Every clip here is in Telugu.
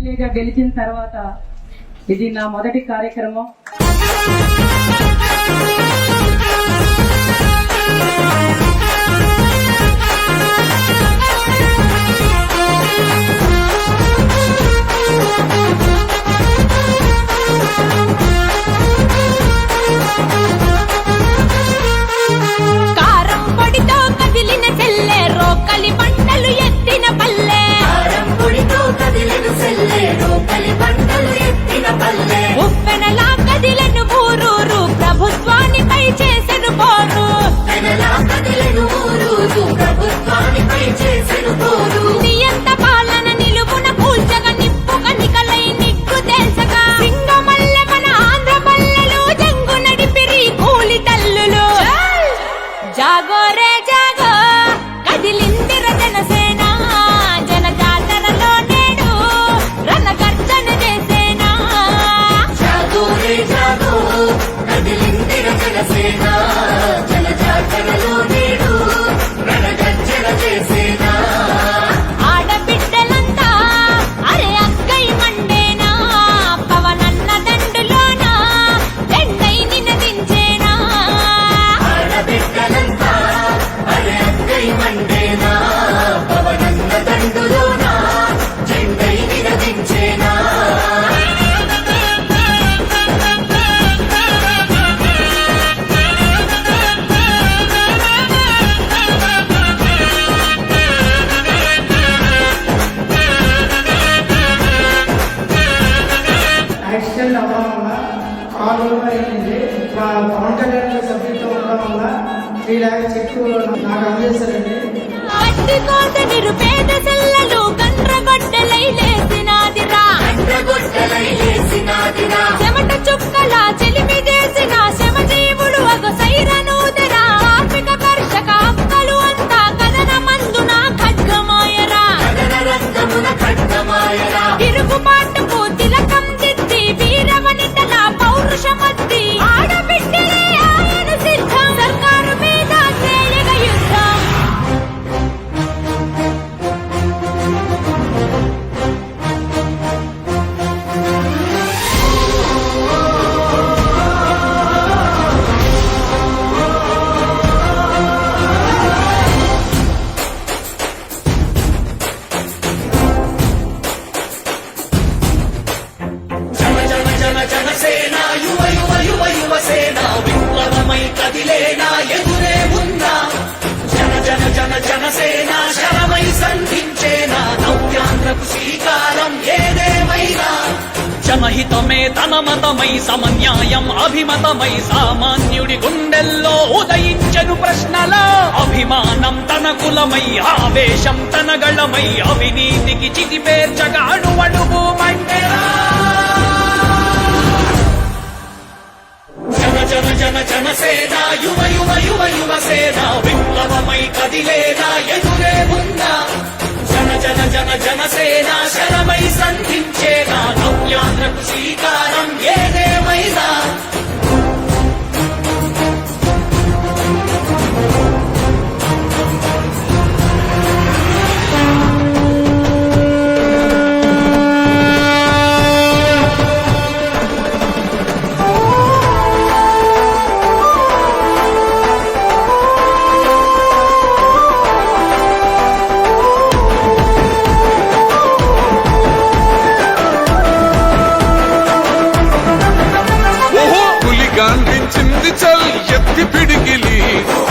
గెలిచిన తర్వాత ఇది నా మొదటి కార్యక్రమం. పవన్ కళ్యాణ్ సభ్యులతో ఉండడం వల్ల 3 लाख చెక్కు నాకు అందజేశారండి. చెమట చుక్కల చెలిమి చేసిన శ్రమజీవుడు అగసైరనూదరా కార్మిక కర్షక అక్కలు అంతా కథన మందున ఖడ్గమాయరా తిరుగుబాటుకు తిలకం దిద్ది వీరవనితల పౌరుషమద్ది ఆడబిడ్డలే ఆయన సిద్ధం సర్కారు మీద చేయగ యుద్ధం. జనసేన యువ యువ యువ యువసేన విప్లవమై కదిలేనా ఎదురే ఉన్నా జన జన జన జనసేన శరమై సంధించేనా నవ్యాంధ్రకు శ్రీకారం ఏదేమైనా జనహితమే తన మతమై సమన్యాయం అభిమతమై సామాన్యుడి గుండెల్లో ఉదయించెను ప్రశ్నల అభిమానం తన కులమై ఆవేశం తన గళమై అవినీతికి చితిపేర్చగా అడువడుగు మంటెరా జన జన జనసేన యువ యువ యువ యువసేన విప్లవమై కదిలేనా ఎదురే ఉన్నా జన జన జన జనసేన శరమై సంధించేనా నవ్యాంధ్రకు శ్రీకారం ఏదేమైనా ఎత్తి పిడికిలి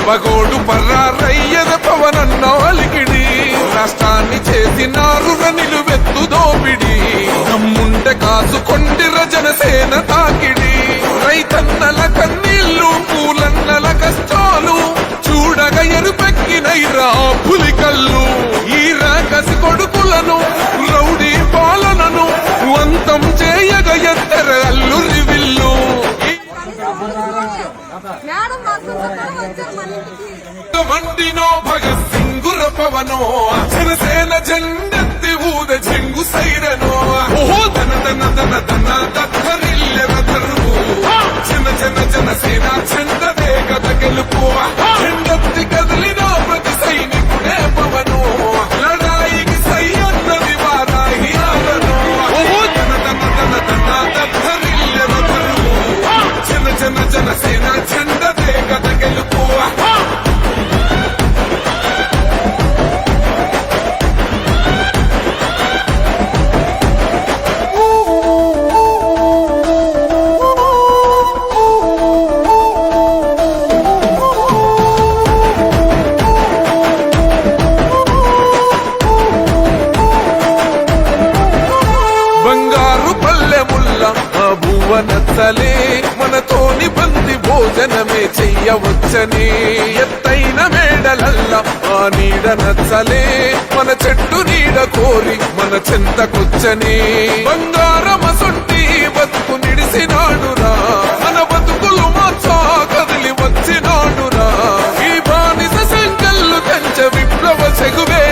పగోడు పర్రారయ్యద పవనన్న అలికిడి రాష్ట్రాన్ని చేసినారు నిలువెత్తు దోపిడి నమ్ముంటే కాసుకొండిర జనసేన తాకిడి రైతన్నల కన్నీళ్లు పూలన్నల కష్టాలు చూడగ ఎరుపెక్కినైరా పులికల్లు ఈ రాకసి కొడుకులను రౌడీ పాలనను అంతం చేయగ ఎత్తర అల్లురి విల్లు మండినో భగత్ సింగుర పవనో జనసేన జెండెత్తి ఊద చెంగు సైరనో ఓహో ధన ధన ధన ధన దత్తరిల్లెవ ధరువు జన జన జనసేన చెండ వేగద గెలుపు చెండెత్తి కదిలిన ప్రతి సైనికుడే పవనో లడాయికి సై అన్నది వారాహి ఆదనో అవ్వ నచ్చలే మనతోని బంది భోజనమే చెయ్యవచ్చని ఎత్తైన మేడలల్లా ఆ నీడ నచ్చలే మన చెట్టు నీడ కోరి మన చెంతకొచ్చని బంగారమసొంటి బతుకు నిడిసినాడురా మన బతుకులు మార్చా కదిలి వచ్చినాడురా ఈ బానిస సంకల్లు కంచె విప్లవ చెగువే